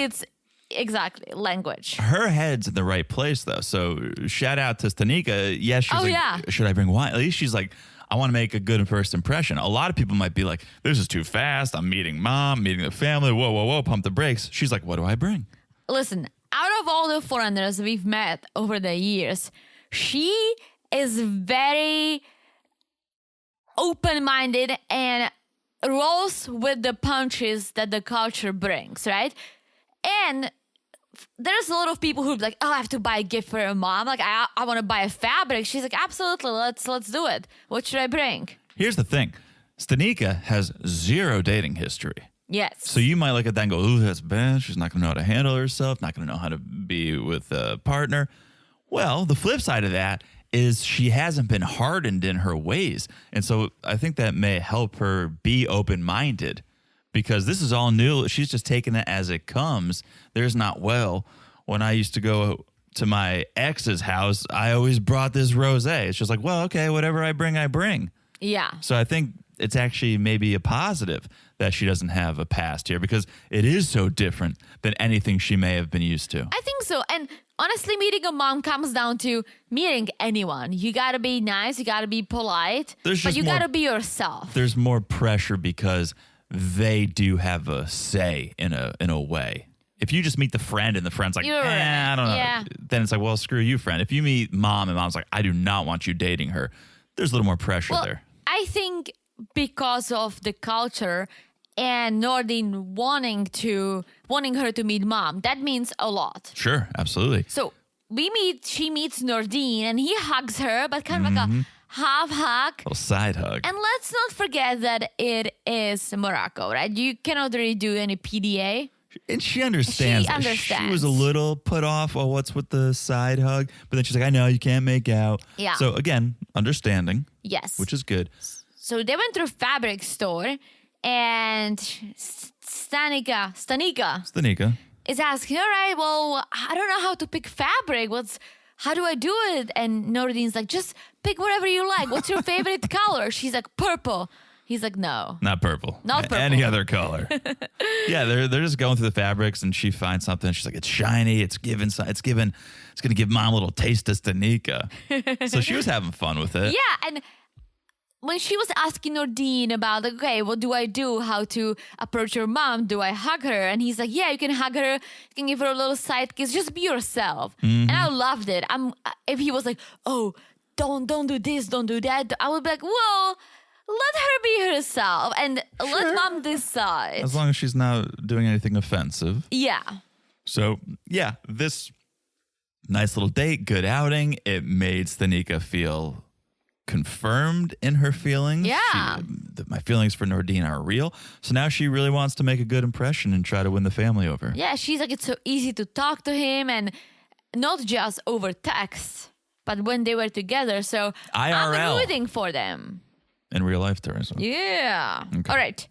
Exactly. Language. Her head's in the right place, though. So shout out to Stanika. Yes, she's like, yeah. should I bring wine? At least she's like, I want to make a good first impression. A lot of people might be like, this is too fast. I'm meeting mom, meeting the family. Whoa, whoa, whoa, pump the brakes. She's like, what do I bring? Listen, out of all the foreigners we've met over the years, she is very open-minded and rolls with the punches that the culture brings, right? And there's a lot of people who are like, oh, I have to buy a gift for a mom. Like, I want to buy a fabric. She's like, absolutely, let's do it. What should I bring? Here's the thing. Stanika has zero dating history. Yes. So you might look at that and go, ooh, that's bad. She's not going to know how to handle herself, not going to know how to be with a partner. Well, the flip side of that is she hasn't been hardened in her ways. And so I think that may help her be open-minded because this is all new. She's just taking it as it comes. There's not, well, when I used to go to my ex's house, I always brought this rosé. It's just like, well, okay, whatever I bring, I bring. Yeah. So I think it's actually maybe a positive that she doesn't have a past here because it is so different than anything she may have been used to. I think so. And honestly, meeting a mom comes down to meeting anyone. You got to be nice. You got to be polite. But you got to be yourself. There's more pressure because they do have a say in a way. If you just meet the friend and the friend's like, I don't know. Yeah. Then it's like, well, screw you, friend. If you meet mom and mom's like, I do not want you dating her. There's a little more pressure there. I think because of the culture and Noureddine wanting her to meet mom, that means a lot. Sure, absolutely. So she meets Noureddine and he hugs her, but kind of like a half hug. Little side hug. And let's not forget that it is Morocco, right? You cannot really do any PDA. And she understands. She was a little put off. Oh, what's with the side hug? But then she's like, I know you can't make out. Yeah. So again, understanding. Yes. Which is good. So they went to a fabric store and Stanika is asking, all right, well, I don't know how to pick fabric. How do I do it? And Noureddine's like, just pick whatever you like. What's your favorite color? She's like, purple. He's like, no. Not purple. Not purple. Any other color. Yeah, they're just going through the fabrics and she finds something. She's like, it's shiny. It's going to give mom a little taste of Stanika. So she was having fun with it. Yeah, and when she was asking Noureddine about, like, okay, what do I do? How to approach your mom? Do I hug her? And he's like, yeah, you can hug her. You can give her a little side kiss. Just be yourself. And I loved it. If he was like, oh, don't do this, don't do that, I would be like, well, let her be herself and let mom decide. As long as she's not doing anything offensive. Yeah. So, yeah, this nice little date, good outing. It made Stanika feel confirmed in her feelings. Yeah. My feelings for Noureddine are real. So now she really wants to make a good impression and try to win the family over. Yeah, she's like, it's so easy to talk to him and not just over text, but when they were together. So IRL. I'm rooting for them. In real life terms. Yeah. Okay. All right.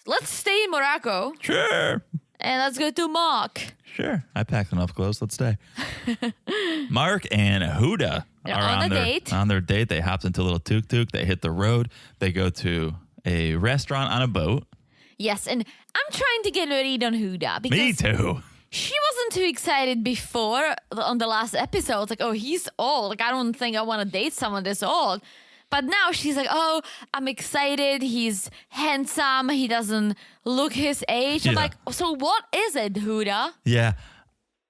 Let's stay in Morocco. Sure. And let's go to Mark. Sure. I packed enough clothes. Let's stay. Mark and Huda They're are on a date. On their date. They hopped into a little tuk-tuk. They hit the road. They go to a restaurant on a boat. Yes, and I'm trying to get a read on Huda. Because Me too. she wasn't too excited before on the last episode. It's like, oh, he's old. Like, I don't think I want to date someone this old. But now she's like, oh, I'm excited. He's handsome. He doesn't look his age. I'm like, so what is it, Huda? Yeah.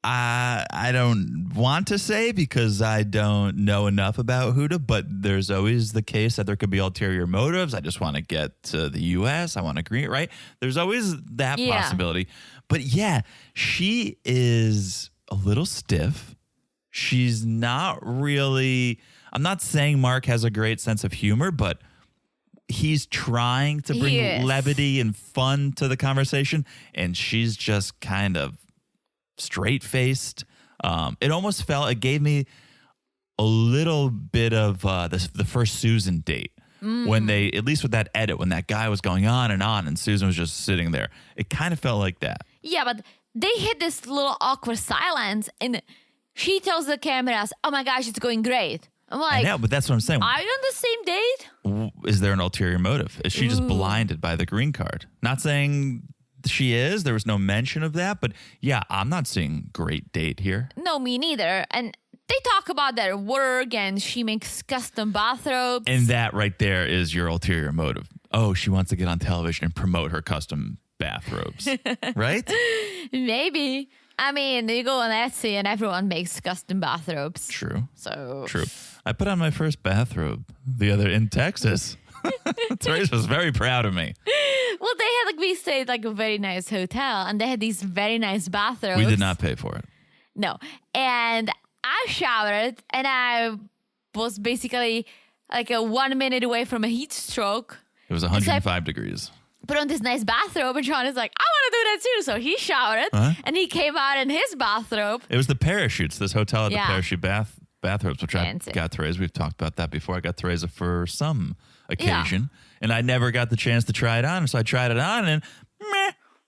I don't want to say because I don't know enough about Huda, but there's always the case that there could be ulterior motives. I just want to get to the U.S. I want to agree, right? There's always that possibility. But yeah, she is a little stiff. She's not really... I'm not saying Mark has a great sense of humor, but he's trying to bring levity and fun to the conversation, and she's just kind of straight-faced. It gave me a little bit of the first Susan date. When they, at least with that edit, when that guy was going on and Susan was just sitting there. It kind of felt like that. Yeah, but they hit this little awkward silence, and she tells the cameras, oh my gosh, it's going great. I'm like, I know, but that's what I'm saying. Are you on the same date? Is there an ulterior motive? Is she just blinded by the green card? Not saying she is. There was no mention of that. But yeah, I'm not seeing great date here. No, me neither. And they talk about their work and she makes custom bathrobes. And that right there is your ulterior motive. Oh, she wants to get on television and promote her custom bathrobes, right? Maybe. I mean, you go on Etsy and everyone makes custom bathrobes. True. So True. I put on my first bathrobe in Texas. Therese was very proud of me. Well, they had we stayed a very nice hotel and they had these very nice bathrobes. We did not pay for it. No. And I showered and I was basically a 1 minute away from a heat stroke. It was 105 degrees. Put on this nice bathrobe and John is like, I want to do that too. So he showered and he came out in his bathrobe. It was the parachutes. This hotel had the parachute bathrobes, which Fancy. I got Therese. We've talked about that before. I got Therese for some occasion, and I never got the chance to try it on. So I tried it on, and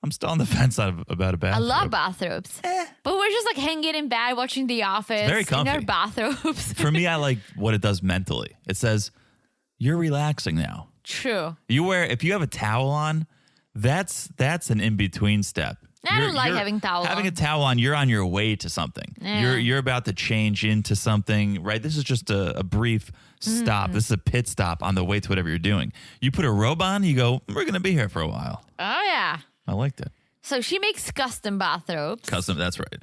I'm still on the fence about a bathrobe. I love bathrobes. But we're just hanging in bed watching The Office. It's very comfy. In our bathrobes. For me, I like what it does mentally. It says, you're relaxing now. True. If you have a towel on, that's an in-between step. I don't like having towel Having on. a towel on, you're on your way to something. Yeah. You're about to change into something, right? This is just a brief stop. This is a pit stop on the way to whatever you're doing. You put a robe on, you go, we're going to be here for a while. Oh, yeah. I liked it. So she makes custom bathrobes. Custom, that's right.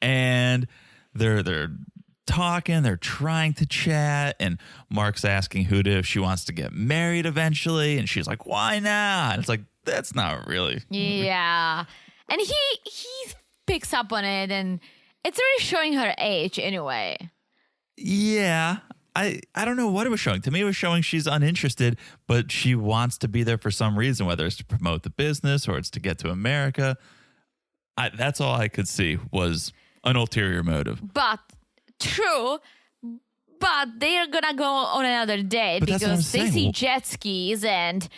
And they're talking, they're trying to chat, and Mark's asking Huda if she wants to get married eventually, and she's like, why not? And it's like, that's not really. Yeah. And he picks up on it, and it's really showing her age anyway. Yeah. I don't know what it was showing. To me, it was showing she's uninterested, but she wants to be there for some reason, whether it's to promote the business or it's to get to America. That's all I could see was an ulterior motive. But true. But they're gonna go on another date because they see jet skis and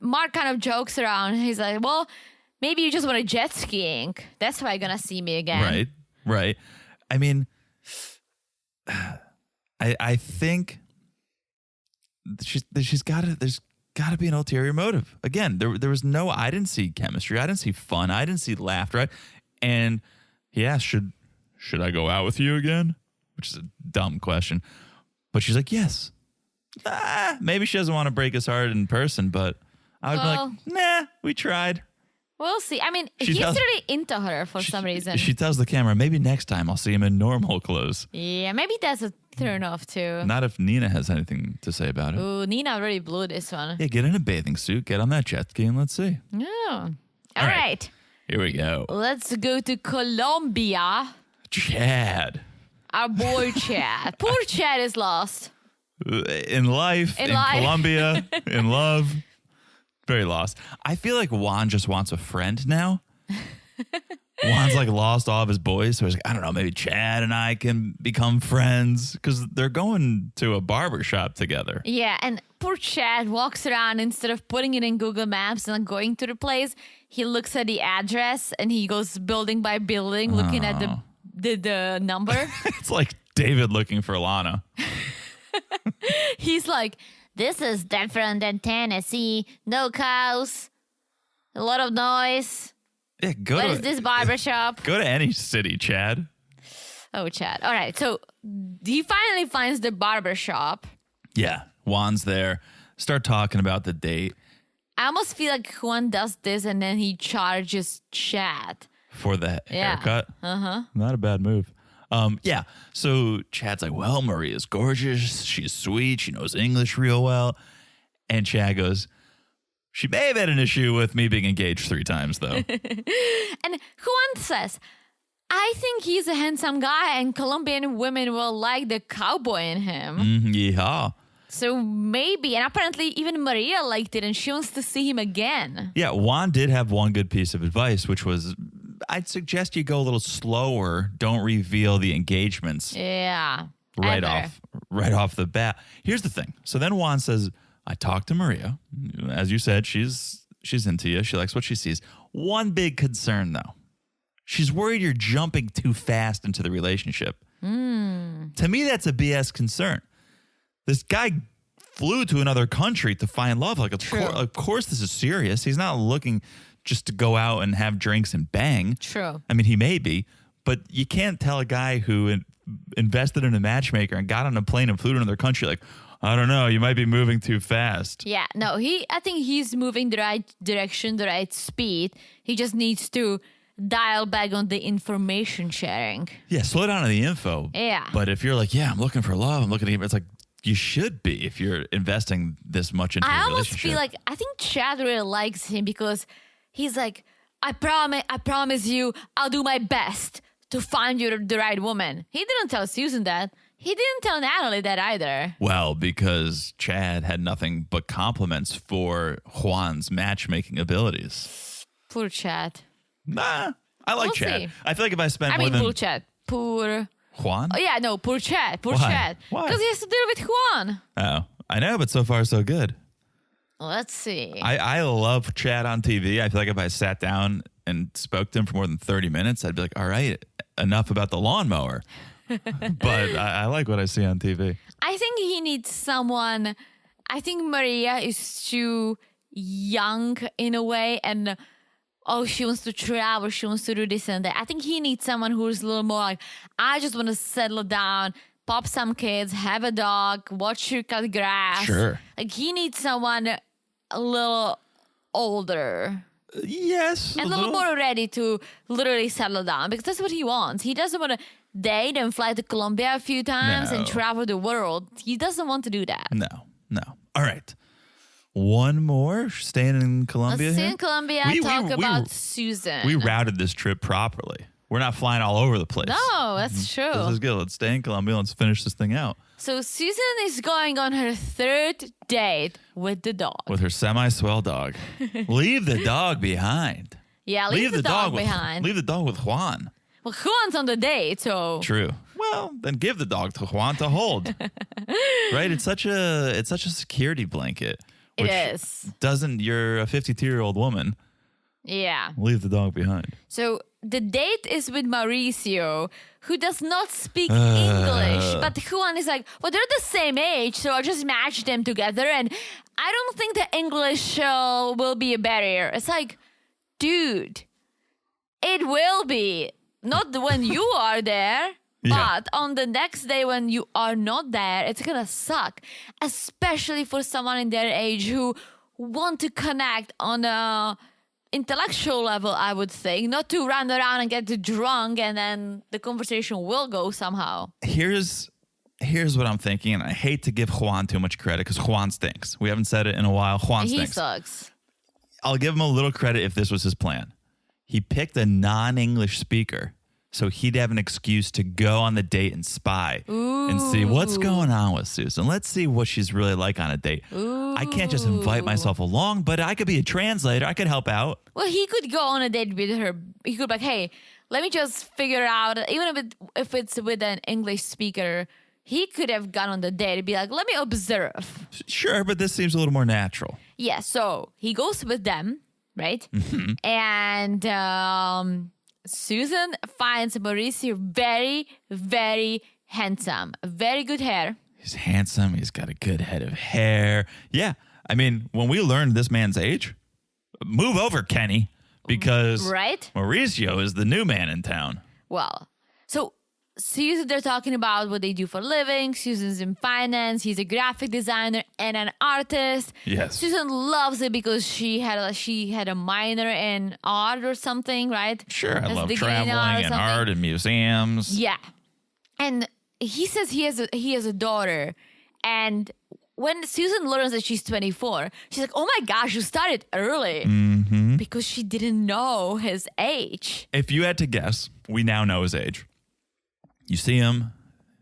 Mark kind of jokes around. He's like, well, maybe you just want to jet skiing. That's why you're gonna see me again. Right. I mean, I think there's got to be an ulterior motive. Again, there was no. I didn't see chemistry. I didn't see fun. I didn't see laughter. Right? And he asked, "Should I go out with you again?" Which is a dumb question. But she's like, "Yes." Maybe she doesn't want to break his heart in person, but I would be like, "Nah, we tried." We'll see. I mean, he's really into her for some reason. She tells the camera, maybe next time I'll see him in normal clothes. Yeah, maybe that's a turn off too. Not if Nina has anything to say about it. Ooh, Nina really blew this one. Yeah, get in a bathing suit, get on that jet ski, and let's see. Oh. All right. Here we go. Let's go to Colombia. Chad. Our boy Chad. Poor Chad is lost. In life, in Colombia, in love. Very lost. I feel like Juan just wants a friend now. Juan's lost all of his boys. So he's like, I don't know, maybe Chad and I can become friends because they're going to a barber shop together. Yeah, and poor Chad walks around instead of putting it in Google Maps and going to the place. He looks at the address and he goes building by building, looking at the number. It's like David looking for Lana. He's like, this is different than Tennessee. No cows. A lot of noise. Yeah, What is this barbershop? Go to any city, Chad. Oh, Chad. All right. So he finally finds the barbershop. Yeah. Juan's there. Start talking about the date. I almost feel like Juan does this and then he charges Chad. For the haircut. Not a bad move. Yeah. So Chad's like, well, Maria's gorgeous. She's sweet. She knows English real well. And Chad goes, she may have had an issue with me being engaged 3 times, though. And Juan says, I think he's a handsome guy and Colombian women will like the cowboy in him. Yeah. So maybe, and apparently even Maria liked it and she wants to see him again. Yeah, Juan did have one good piece of advice, which was, I'd suggest you go a little slower. Don't reveal the engagements. Yeah. Right off the bat. Here's the thing. So then Juan says, I talked to Maria. As you said, she's into you. She likes what she sees. One big concern, though. She's worried you're jumping too fast into the relationship. To me, that's a BS concern. This guy flew to another country to find love. Of course, this is serious. He's not looking just to go out and have drinks and bang. True. I mean, he may be, but you can't tell a guy who invested in a matchmaker and got on a plane and flew to another country like, I don't know, you might be moving too fast. Yeah, no, I think he's moving the right direction, the right speed. He just needs to dial back on the information sharing. Yeah, slow down on the info. Yeah. But if you're like, yeah, I'm looking for love, I'm looking at it's like, you should be if you're investing this much into a I almost relationship. feel like I think Chad really likes him because he's like, I promise you, I'll do my best to find you the right woman. He didn't tell Susan that. He didn't tell Natalie that either. Well, because Chad had nothing but compliments for Juan's matchmaking abilities. Poor Chad. Nah, I like We'll Chad. see. I feel like if I spent I more mean, than poor Chad. Poor. Juan. Oh, yeah, no, poor Chad. Poor Why? Chad. Why? Because he has to deal with Juan. Oh, I know, but so far so good. Let's see. I love Chad on TV. I feel like if I sat down and spoke to him for more than 30 minutes, I'd be like, all right, enough about the lawnmower. But I like what I see on TV. I think he needs someone. I think Maria is too young in a way, and she wants to travel, she wants to do this and that. I think he needs someone who's a little more like, I just want to settle down, pop some kids, have a dog, watch you cut grass. Sure. Like he needs someone a little older. Yes. And a little more ready to literally settle down because that's what he wants. He doesn't want to date and fly to Colombia a few times and No. travel the world. He doesn't want to do that. No. All right. One more staying in Colombia. Let's stay here? in Colombia, We- talk we- about Susan. We routed this trip properly. We're not flying all over the place. No, that's true. This is good. Let's stay in Colombia. Let's finish this thing out So Susan is going on her third date with the dog. with her semi-swell dog. Leave the dog behind. Yeah, leave the dog behind. Leave the dog with Juan. Well, Juan's on the date, so True. Well, then give the dog to Juan to hold. Right? It's such a security blanket. it which is. You're a 52-year-old woman. Yeah. Leave the dog behind. So the date is with Mauricio, who does not speak English. But Juan is like, well, they're the same age, so I'll just match them together. And I don't think the English will be a barrier. It's like, dude, it will be. Not when you are there, Yeah. but on the next day when you are not there, it's going to suck. Especially for someone in their age who want to connect on a intellectual level, I would think, not to run around and get drunk and then the conversation will go somehow. Here's what I'm thinking, and I hate to give Juan too much credit because Juan stinks. We haven't said it in a while. Juan He stinks. sucks. I'll give him a little credit if this was his plan. He picked a non-English speaker so he'd have an excuse to go on the date and spy and see what's going on with Susan. Let's see what she's really like on a date. I can't just invite myself along, but I could be a translator. I could help out. Well, he could go on a date with her. He could be like, hey, let me just figure out, even if it's with an English speaker, he could have gone on the date and be like, let me observe. Sure, but this seems a little more natural. Yeah, so he goes with them, right? And Susan finds Mauricio very, very handsome. Very good hair. He's handsome. He's got a good head of hair. Yeah. I mean, when we learned this man's age, move over, Kenny, because Right? Mauricio is the new man in town. Well, so Susan, they're talking about what they do for a living. Susan's in finance. He's a graphic designer and an artist. Yes. Susan loves it because she had a minor in art or something, right? Sure, I Has a love degree in traveling art or and something. art and museums. Yeah, and he says he has a daughter, and when Susan learns that she's 24, she's like, "Oh my gosh, you started early," because she didn't know his age. If you had to guess, we now know his age. You see him,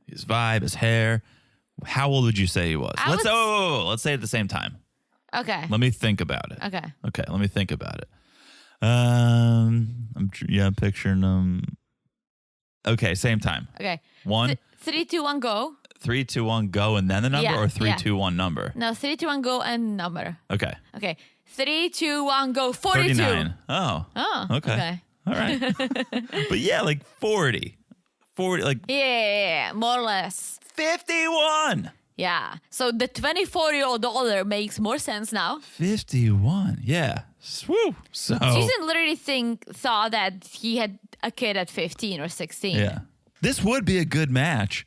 his vibe, his hair. How old would you say he was? Let's say it at the same time. Okay. Let me think about it. Okay. Okay, let me think about it. I'm picturing him. Okay, same time. Okay. 1, 3, 2, 1, go. 3, 2, 1, go, and then the number, Yeah, or 3, yeah. 2, 1 number. No, 3, 2, 1, go and number. Okay. Okay. 3, 2, 1, go. 42. 39. Oh. Oh. Okay. All right. But yeah, like 40. 40, like Yeah, more or less. 51. Yeah. So the 24-year-old daughter makes more sense now. 51. Yeah. Woo. So Susan literally thought that he had a kid at 15 or 16. yeah, this would be a good match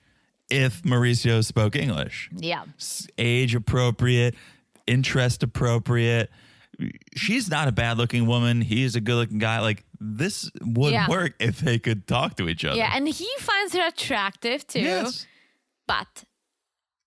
if Mauricio spoke English. Yeah. Age appropriate, interest appropriate. She's not a bad looking woman. He's a good looking guy. Like this would work if they could talk to each other. Yeah, and he finds her attractive too. Yes. But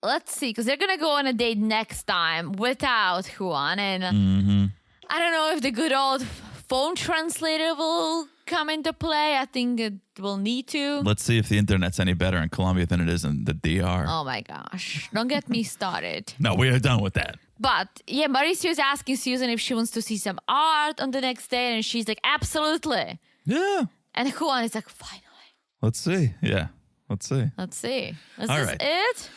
let's see, because they're going to go on a date next time without Juan. And I don't know if the good old phone translator will come into play. I think it will need to. Let's see if the internet's any better in Colombia than it is in the DR. Oh my gosh. Don't get me started. No, we are done with that. But yeah, Mauricio is asking Susan if she wants to see some art on the next day. And she's like, absolutely. Yeah. And Juan is like, finally. Let's see. Yeah. Let's see. Let's see. Is All this right. it?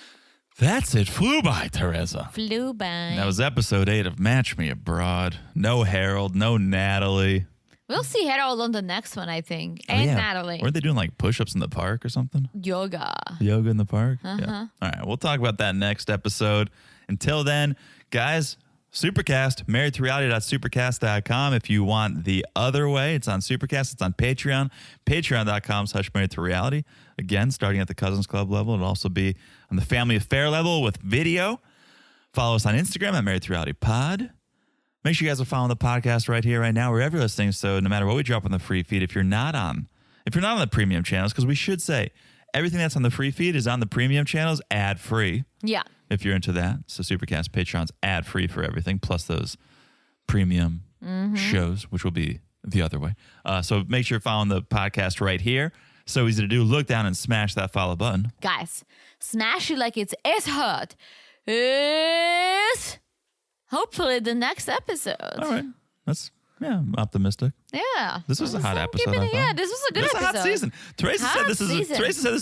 That's it. Flew by, Teresa. Flew by. That was episode 8 of Match Me Abroad. No Harold, no Natalie. We'll see Harold on the next one, I think. And Natalie. Weren't they doing like push-ups in the park or something? Yoga. Yoga in the park? Yeah. All right. We'll talk about that next episode. Until then, guys, Supercast, marriedtoreality.supercast.com. If you want the other way, it's on Supercast. It's on Patreon, patreon.com/marriedtoreality. Again, starting at the Cousins Club level. It'll also be on the Family Affair level with video. Follow us on Instagram at Married to Reality Pod. Make sure you guys are following the podcast right here, right now, wherever you're listening. So no matter what we drop on the free feed, if you're not on the premium channels, because we should say everything that's on the free feed is on the premium channels ad-free. Yeah. If you're into that. So Supercast, Patreon's ad-free for everything, plus those premium shows, which will be the other way. So make sure you're following the podcast right here. So easy to do. Look down and smash that follow button. Guys, smash it like it's as hot as hopefully the next episode. All right. I'm optimistic. Yeah. This was a hot episode. Yeah, this was a good episode. It's a hot season. Teresa said this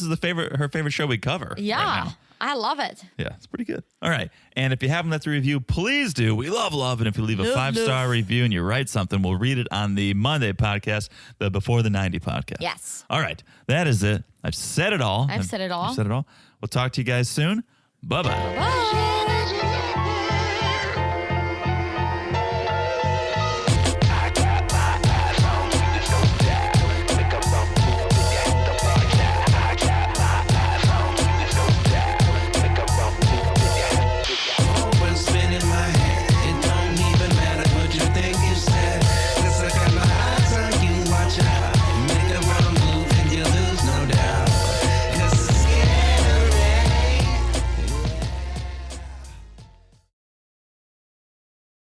is her favorite show we cover. Yeah. Right now. I love it. Yeah, it's pretty good. All right. And if you haven't left a review, please do. We love it. If you leave a 5-star review and you write something, we'll read it on the Monday podcast, the Before the 90 podcast. Yes. All right. That is it. I've said it all. I've said it all. We'll talk to you guys soon. Bye-bye. Bye.